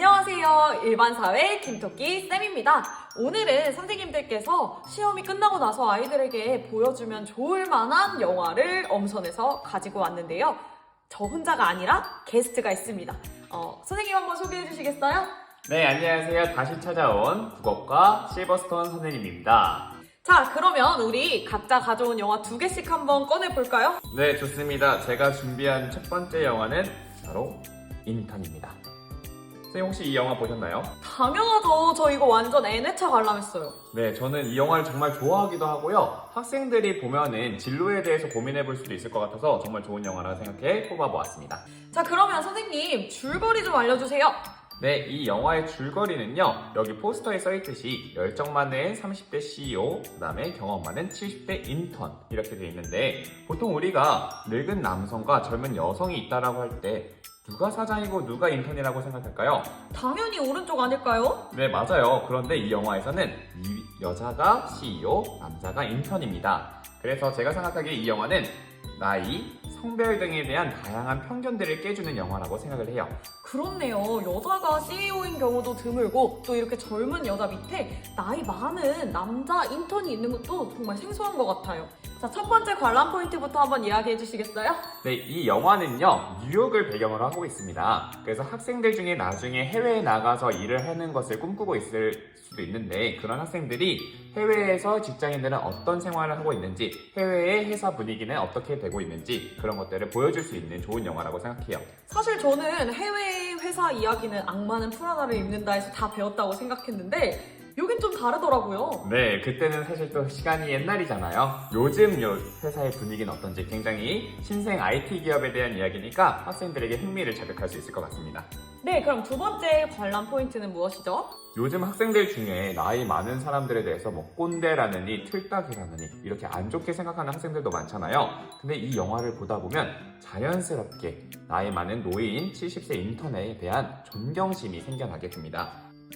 안녕하세요. 일반사회 김토끼 쌤입니다. 오늘은 선생님들께서 시험이 끝나고 나서 아이들에게 보여주면 좋을 만한 영화를 엄선해서 가지고 왔는데요. 저 혼자가 아니라 게스트가 있습니다. 선생님 한번 소개해 주시겠어요? 네, 안녕하세요. 다시 찾아온 국어과 실버스톤 선생님입니다. 자, 그러면 우리 각자 가져온 영화 2개씩 한번 꺼내볼까요? 네, 좋습니다. 제가 준비한 첫 번째 영화는 바로 인턴입니다. 선생님 혹시 이 영화 보셨나요? 당연하죠. 저 이거 완전 N회차 관람했어요. 네, 저는 이 영화를 정말 좋아하기도 하고요. 학생들이 보면은 진로에 대해서 고민해 볼 수도 있을 것 같아서 정말 좋은 영화라고 생각해 뽑아보았습니다. 자, 그러면 선생님 줄거리 좀 알려주세요. 네, 이 영화의 줄거리는요, 여기 포스터에 써있듯이 열정 많은 30대 CEO, 그 다음에 경험 많은 70대 인턴 이렇게 돼 있는데, 보통 우리가 늙은 남성과 젊은 여성이 있다라고 할 때 누가 사장이고 누가 인턴이라고 생각할까요? 당연히 오른쪽 아닐까요? 네, 맞아요. 그런데 이 영화에서는 이 여자가 CEO, 남자가 인턴입니다. 그래서 제가 생각하기에 이 영화는 나이, 성별 등에 대한 다양한 편견들을 깨주는 영화라고 생각을 해요. 그렇네요. 여자가 CEO인 경우도 드물고 또 이렇게 젊은 여자 밑에 나이 많은 남자 인턴이 있는 것도 정말 생소한 것 같아요. 자, 첫 번째 관람 포인트부터 한번 이야기해 주시겠어요? 네, 이 영화는요, 뉴욕을 배경으로 하고 있습니다. 그래서 학생들 중에 나중에 해외에 나가서 일을 하는 것을 꿈꾸고 있을 수도 있는데, 그런 학생들이 해외에서 직장인들은 어떤 생활을 하고 있는지, 해외의 회사 분위기는 어떻게 되고 있는지, 그런 것들을 보여줄 수 있는 좋은 영화라고 생각해요. 사실 저는 해외 회사 이야기는 악마는 프라다를 입는다 해서 다 배웠다고 생각했는데 여긴 좀 다르더라고요. 네, 그때는 사실 또 시간이 옛날이잖아요. 요즘 회사의 분위기는 어떤지 굉장히 신생 IT 기업에 대한 이야기니까 학생들에게 흥미를 자극할 수 있을 것 같습니다. 네, 그럼 두 번째 관람 포인트는 무엇이죠? 요즘 학생들 중에 나이 많은 사람들에 대해서 뭐 꼰대라느니 틀딱이라느니 이렇게 안 좋게 생각하는 학생들도 많잖아요. 근데 이 영화를 보다 보면 자연스럽게 나이 많은 노인 70세 인턴에 대한 존경심이 생겨나게 됩니다.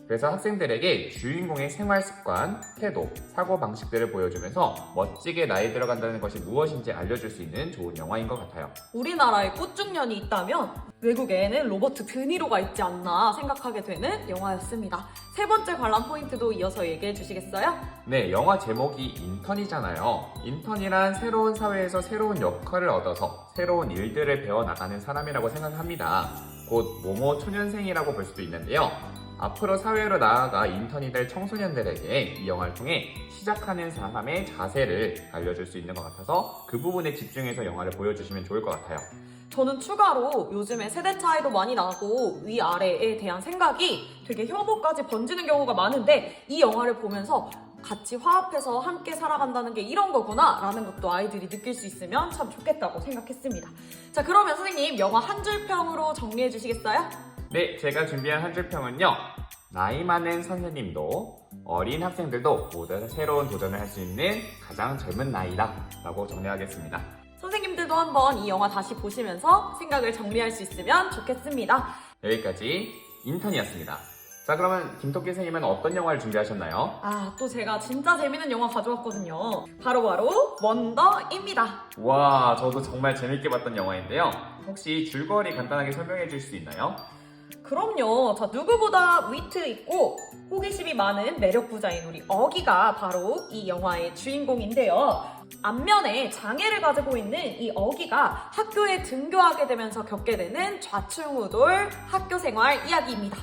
그래서 학생들에게 주인공의 생활 습관, 태도, 사고 방식들을 보여주면서 멋지게 나이 들어간다는 것이 무엇인지 알려줄 수 있는 좋은 영화인 것 같아요. 우리나라에 꽃중년이 있다면 외국에는 로버트 드니로가 있지 않나 생각하게 되는 영화였습니다. 세 번째 관람 포인트도 이어서 얘기해 주시겠어요? 네, 영화 제목이 인턴이잖아요. 인턴이란 새로운 사회에서 새로운 역할을 얻어서 새로운 일들을 배워나가는 사람이라고 생각합니다. 곧 모모 초년생이라고 볼 수도 있는데요. 앞으로 사회로 나아가 인턴이 될 청소년들에게 이 영화를 통해 시작하는 사람의 자세를 알려줄 수 있는 것 같아서 그 부분에 집중해서 영화를 보여주시면 좋을 것 같아요. 저는 추가로 요즘에 세대 차이도 많이 나고 위아래에 대한 생각이 되게 혐오까지 번지는 경우가 많은데 이 영화를 보면서 같이 화합해서 함께 살아간다는 게 이런 거구나 라는 것도 아이들이 느낄 수 있으면 참 좋겠다고 생각했습니다. 자, 그러면 선생님 영화 한 줄 평으로 정리해 주시겠어요? 네, 제가 준비한 한 줄 평은요, 나이 많은 선생님도 어린 학생들도 모두 새로운 도전을 할 수 있는 가장 젊은 나이다 라고 정리하겠습니다. 선생님들도 한번 이 영화 다시 보시면서 생각을 정리할 수 있으면 좋겠습니다. 여기까지 인턴이었습니다. 자, 그러면 김토끼 선생님은 어떤 영화를 준비하셨나요? 또 제가 진짜 재밌는 영화 가져왔거든요. 바로 원더입니다. 와, 저도 정말 재밌게 봤던 영화인데요. 혹시 줄거리 간단하게 설명해 줄 수 있나요? 그럼요. 자, 누구보다 위트 있고 호기심이 많은 매력 부자인 우리 어기가 바로 이 영화의 주인공인데요. 안면에 장애를 가지고 있는 이 어기가 학교에 등교하게 되면서 겪게 되는 좌충우돌 학교 생활 이야기입니다.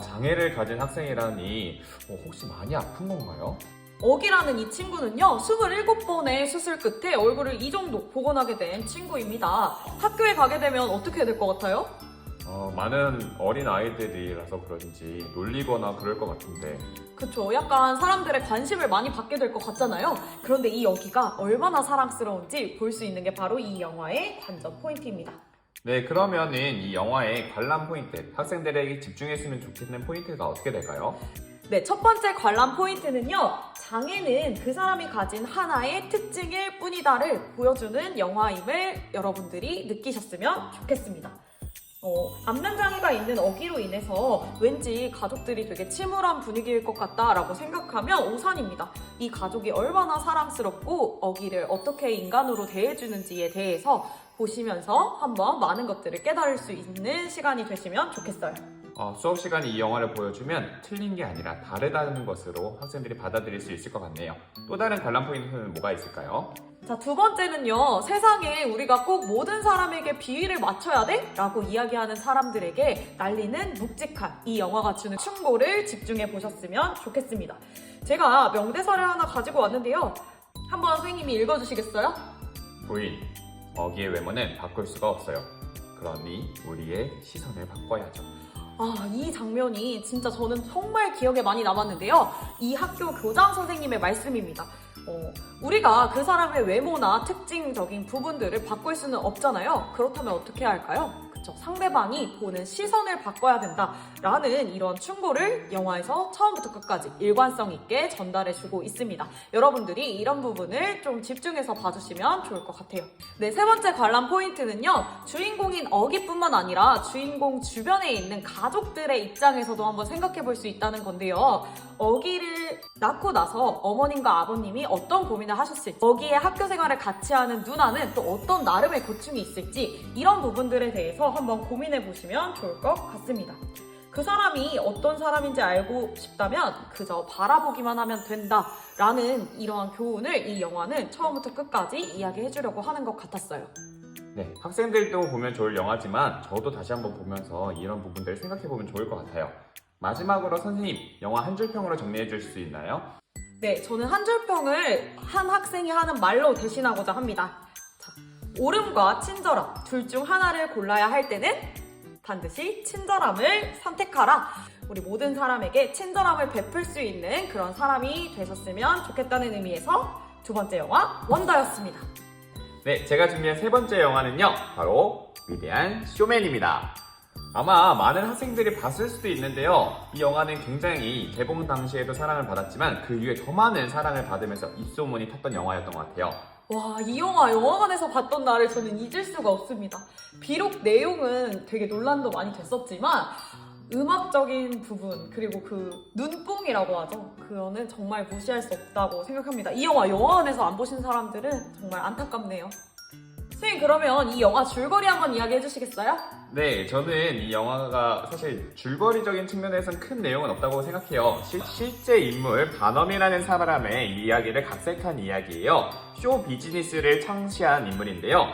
장애를 가진 학생이라니 혹시 많이 아픈 건가요? 어기라는 이 친구는요, 27번의 수술 끝에 얼굴을 이 정도 복원하게 된 친구입니다. 학교에 가게 되면 어떻게 될 것 같아요? 많은 어린 아이들이라서 그런지 놀리거나 그럴 것 같은데. 그쵸. 약간 사람들의 관심을 많이 받게 될 것 같잖아요. 그런데 이 여기가 얼마나 사랑스러운지 볼 수 있는 게 바로 이 영화의 관전 포인트입니다. 네, 그러면은 이 영화의 관람 포인트, 학생들에게 집중했으면 좋겠는 포인트가 어떻게 될까요? 네, 첫 번째 관람 포인트는요, 장애는 그 사람이 가진 하나의 특징일 뿐이다를 보여주는 영화임을 여러분들이 느끼셨으면 좋겠습니다. 안면장애가 있는 어기로 인해서 왠지 가족들이 되게 침울한 분위기일 것 같다라고 생각하면 오산입니다. 이 가족이 얼마나 사랑스럽고 어기를 어떻게 인간으로 대해주는지에 대해서 보시면서 한번 많은 것들을 깨달을 수 있는 시간이 되시면 좋겠어요. 수업 시간에 이 영화를 보여주면 틀린 게 아니라 다르다는 것으로 학생들이 받아들일 수 있을 것 같네요. 또 다른 관람 포인트는 뭐가 있을까요? 자, 두 번째는요. 세상에 우리가 꼭 모든 사람에게 비위를 맞춰야 돼? 라고 이야기하는 사람들에게 날리는 묵직한 이 영화가 주는 충고를 집중해 보셨으면 좋겠습니다. 제가 명대사를 하나 가지고 왔는데요. 한번 선생님이 읽어주시겠어요? 부인, 어기의 외모는 바꿀 수가 없어요. 그러니 우리의 시선을 바꿔야죠. 이 장면이 진짜 저는 정말 기억에 많이 남았는데요. 이 학교 교장 선생님의 말씀입니다. 우리가 그 사람의 외모나 특징적인 부분들을 바꿀 수는 없잖아요. 그렇다면 어떻게 해야 할까요? 그쵸, 상대방이 보는 시선을 바꿔야 된다라는 이런 충고를 영화에서 처음부터 끝까지 일관성 있게 전달해주고 있습니다. 여러분들이 이런 부분을 좀 집중해서 봐주시면 좋을 것 같아요. 네, 세 번째 관람 포인트는요. 주인공인 어기뿐만 아니라 주인공 주변에 있는 가족들의 입장에서도 한번 생각해 볼 수 있다는 건데요. 어기를 낳고 나서 어머님과 아버님이 어떤 고민을 하셨을지, 어기의 학교 생활을 같이 하는 누나는 또 어떤 나름의 고충이 있을지, 이런 부분들에 대해서 한번 고민해 보시면 좋을 것 같습니다. 그 사람이 어떤 사람인지 알고 싶다면 그저 바라보기만 하면 된다라는 이러한 교훈을 이 영화는 처음부터 끝까지 이야기해 주려고 하는 것 같았어요. 네, 학생들도 보면 좋을 영화지만 저도 다시 한번 보면서 이런 부분들을 생각해 보면 좋을 것 같아요. 마지막으로 선생님, 영화 한 줄 평으로 정리해 줄 수 있나요? 네, 저는 한 줄 평을 한 학생이 하는 말로 대신하고자 합니다. 자, 옳음과 친절함 둘 중 하나를 골라야 할 때는 반드시 친절함을 선택하라. 우리 모든 사람에게 친절함을 베풀 수 있는 그런 사람이 되셨으면 좋겠다는 의미에서 두 번째 영화 원더였습니다. 네, 제가 준비한 세 번째 영화는요, 바로 위대한 쇼맨입니다. 아마 많은 학생들이 봤을 수도 있는데요. 이 영화는 굉장히 개봉 당시에도 사랑을 받았지만 그 이후에 더 많은 사랑을 받으면서 입소문이 탔던 영화였던 것 같아요. 와, 이 영화 영화관에서 봤던 날을 저는 잊을 수가 없습니다. 비록 내용은 되게 논란도 많이 됐었지만 음악적인 부분, 그리고 그 눈뽕이라고 하죠. 그거는 정말 무시할 수 없다고 생각합니다. 이 영화 영화관에서 안 보신 사람들은 정말 안타깝네요. 선생님, 그러면 이 영화 줄거리 한번 이야기해 주시겠어요? 네, 저는 이 영화가 사실 줄거리적인 측면에서는 큰 내용은 없다고 생각해요. 실제 인물 바넘이라는 사람의 이야기를 각색한 이야기예요. 쇼 비즈니스를 창시한 인물인데요.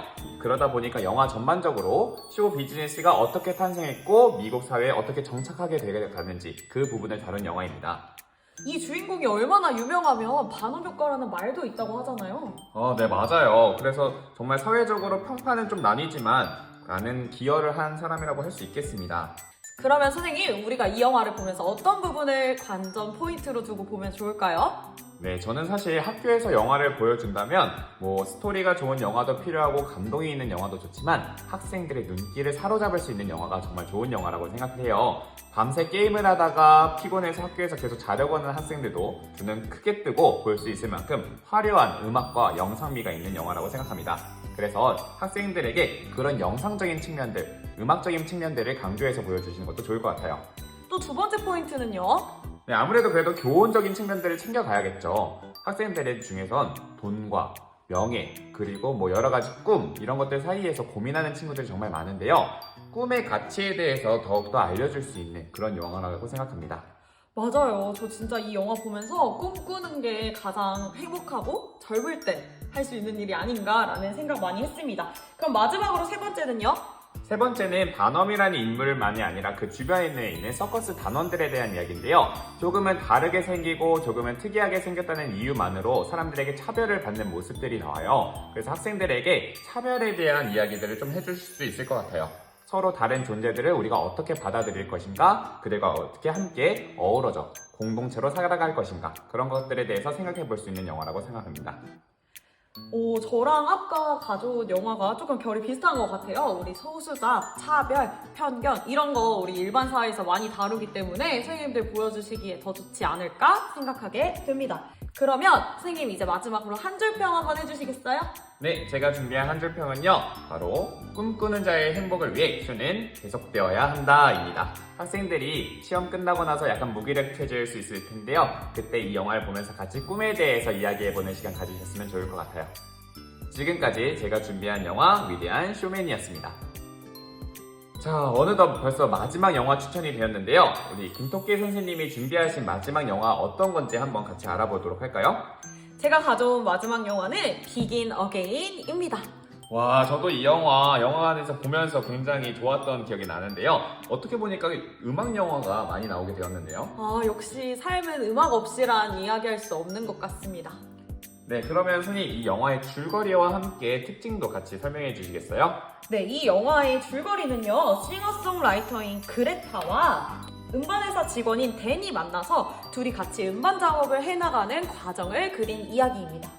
그러다 보니까 영화 전반적으로 쇼 비즈니스가 어떻게 탄생했고 미국 사회에 어떻게 정착하게 되었는지 그 부분을 다룬 영화입니다. 이 주인공이 얼마나 유명하면 반음 효과라는 말도 있다고 하잖아요. 네, 맞아요. 그래서 정말 사회적으로 평판은 좀 나뉘지만 많은 기여를 한 사람이라고 할 수 있겠습니다. 그러면 선생님, 우리가 이 영화를 보면서 어떤 부분을 관전 포인트로 두고 보면 좋을까요? 네, 저는 사실 학교에서 영화를 보여준다면 스토리가 좋은 영화도 필요하고 감동이 있는 영화도 좋지만 학생들의 눈길을 사로잡을 수 있는 영화가 정말 좋은 영화라고 생각해요. 밤새 게임을 하다가 피곤해서 학교에서 계속 자려고 하는 학생들도 눈은 크게 뜨고 볼 수 있을 만큼 화려한 음악과 영상미가 있는 영화라고 생각합니다. 그래서 학생들에게 그런 영상적인 측면들, 음악적인 측면들을 강조해서 보여주시는 것도 좋을 것 같아요. 또 두 번째 포인트는요? 네, 아무래도 그래도 교훈적인 측면들을 챙겨가야겠죠. 학생들 중에선 돈과 명예, 그리고 여러 가지 꿈, 이런 것들 사이에서 고민하는 친구들이 정말 많은데요. 꿈의 가치에 대해서 더욱더 알려줄 수 있는 그런 영화라고 생각합니다. 맞아요. 저 진짜 이 영화 보면서 꿈꾸는 게 가장 행복하고 젊을 때 할 수 있는 일이 아닌가라는 생각 많이 했습니다. 그럼 마지막으로 세 번째는요? 세 번째는 바넘이라는 인물만이 아니라 그 주변에 있는 서커스 단원들에 대한 이야기인데요. 조금은 다르게 생기고 조금은 특이하게 생겼다는 이유만으로 사람들에게 차별을 받는 모습들이 나와요. 그래서 학생들에게 차별에 대한 이야기들을 좀 해주실 수 있을 것 같아요. 서로 다른 존재들을 우리가 어떻게 받아들일 것인가, 그들과 어떻게 함께 어우러져 공동체로 살아갈 것인가, 그런 것들에 대해서 생각해 볼 수 있는 영화라고 생각합니다. 저랑 아까 가져온 영화가 조금 결이 비슷한 것 같아요. 우리 소수자, 차별, 편견 이런 거 우리 일반 사회에서 많이 다루기 때문에 선생님들 보여주시기에 더 좋지 않을까 생각하게 됩니다. 그러면 선생님 이제 마지막으로 한 줄 평 한번 해주시겠어요? 네, 제가 준비한 한 줄 평은요, 바로 꿈꾸는 자의 행복을 위해 쇼는 계속되어야 한다입니다. 학생들이 시험 끝나고 나서 약간 무기력해질 수 있을 텐데요. 그때 이 영화를 보면서 같이 꿈에 대해서 이야기해보는 시간 가지셨으면 좋을 것 같아요. 지금까지 제가 준비한 영화 위대한 쇼맨이었습니다. 자, 어느덧 벌써 마지막 영화 추천이 되었는데요. 우리 김토끼 선생님이 준비하신 마지막 영화 어떤 건지 한번 같이 알아보도록 할까요? 제가 가져온 마지막 영화는 Begin Again입니다. 와, 저도 이 영화관에서 보면서 굉장히 좋았던 기억이 나는데요. 어떻게 보니까 음악 영화가 많이 나오게 되었는데요. 아, 역시 삶은 음악 없이란 이야기할 수 없는 것 같습니다. 네, 그러면 선생님 이 영화의 줄거리와 함께 특징도 같이 설명해 주시겠어요? 네, 이 영화의 줄거리는요, 싱어송라이터인 그레타와 음반회사 직원인 댄이 만나서 둘이 같이 음반 작업을 해나가는 과정을 그린 이야기입니다.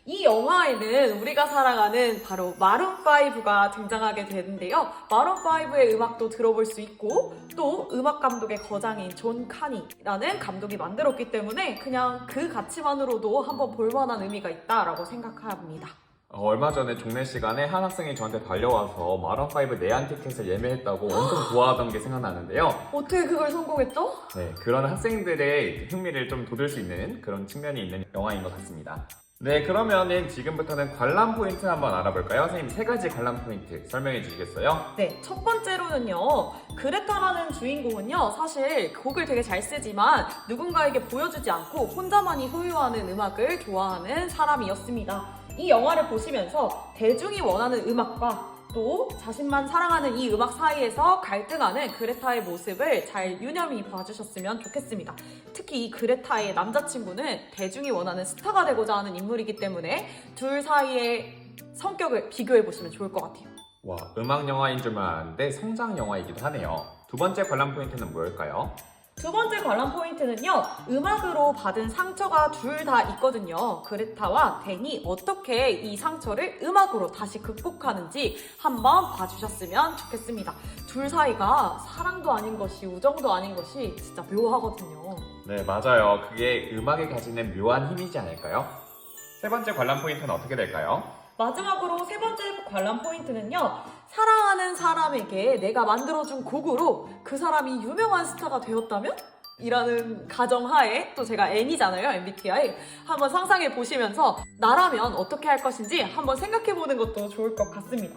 이 영화에는 우리가 사랑하는 바로 마룬5가 등장하게 되는데요. 마룬5의 음악도 들어볼 수 있고 또 음악 감독의 거장인 존 카니라는 감독이 만들었기 때문에 그냥 그 가치만으로도 한번 볼만한 의미가 있다라고 생각합니다. 얼마 전에 종례 시간에 한 학생이 저한테 달려와서 마룬5 내한 티켓을 예매했다고 엄청 좋아하던 게 생각나는데요. 어떻게 그걸 성공했죠? 네, 그런 학생들의 흥미를 좀 돋을 수 있는 그런 측면이 있는 영화인 것 같습니다. 네, 그러면은 지금부터는 관람 포인트 한번 알아볼까요? 선생님, 3가지 관람 포인트 설명해 주시겠어요? 네, 첫 번째로는요, 그레타라는 주인공은요, 사실 곡을 되게 잘 쓰지만 누군가에게 보여주지 않고 혼자만이 소유하는 음악을 좋아하는 사람이었습니다. 이 영화를 보시면서 대중이 원하는 음악과 또 자신만 사랑하는 이 음악 사이에서 갈등하는 그레타의 모습을 잘 유념히 봐주셨으면 좋겠습니다. 특히 이 그레타의 남자친구는 대중이 원하는 스타가 되고자 하는 인물이기 때문에 둘 사이의 성격을 비교해보시면 좋을 것 같아요. 와, 음악 영화인 줄만 알았는데 성장 영화이기도 하네요. 두 번째 관람 포인트는 뭘까요? 두 번째 관람 포인트는요, 음악으로 받은 상처가 둘 다 있거든요. 그레타와 댄이 어떻게 이 상처를 음악으로 다시 극복하는지 한번 봐주셨으면 좋겠습니다. 둘 사이가 사랑도 아닌 것이 우정도 아닌 것이 진짜 묘하거든요. 네, 맞아요. 그게 음악이 가지는 묘한 힘이지 않을까요? 세 번째 관람 포인트는 어떻게 될까요? 마지막으로 세 번째 관람 포인트는요, 사랑하는 사람에게 내가 만들어준 곡으로 그 사람이 유명한 스타가 되었다면? 이라는 가정하에, 또 제가 N이잖아요, MBTI. 한번 상상해 보시면서 나라면 어떻게 할 것인지 한번 생각해 보는 것도 좋을 것 같습니다.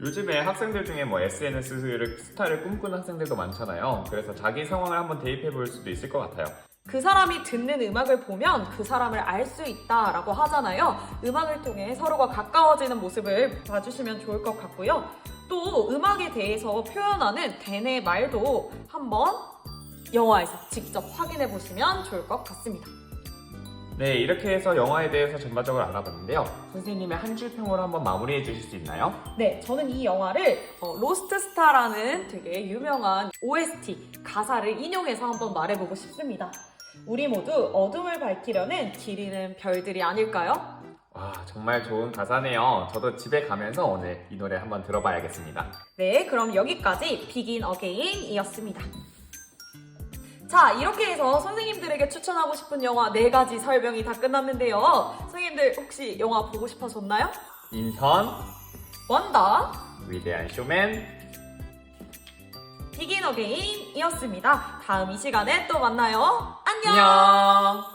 요즘에 학생들 중에 SNS를 스타를 꿈꾸는 학생들도 많잖아요. 그래서 자기 상황을 한번 대입해 볼 수도 있을 것 같아요. 그 사람이 듣는 음악을 보면 그 사람을 알 수 있다라고 하잖아요. 음악을 통해 서로가 가까워지는 모습을 봐주시면 좋을 것 같고요. 또 음악에 대해서 표현하는 댄의 말도 한번 영화에서 직접 확인해 보시면 좋을 것 같습니다. 네, 이렇게 해서 영화에 대해서 전반적으로 알아봤는데요. 선생님의 한 줄 평으로 한번 마무리해 주실 수 있나요? 네, 저는 이 영화를 로스트 스타라는 되게 유명한 OST 가사를 인용해서 한번 말해보고 싶습니다. 우리 모두 어둠을 밝히려는 길 잃은 별들이 아닐까요? 와, 정말 좋은 가사네요. 저도 집에 가면서 오늘 이 노래 한번 들어봐야겠습니다. 네, 그럼 여기까지 Begin Again이었습니다. 자, 이렇게 해서 선생님들에게 추천하고 싶은 영화 4가지 설명이 다 끝났는데요. 선생님들 혹시 영화 보고 싶어졌나요? 인턴, 원더, 위대한 쇼맨, Begin Again이었습니다. 다음 이 시간에 또 만나요. 안녕! 안녕!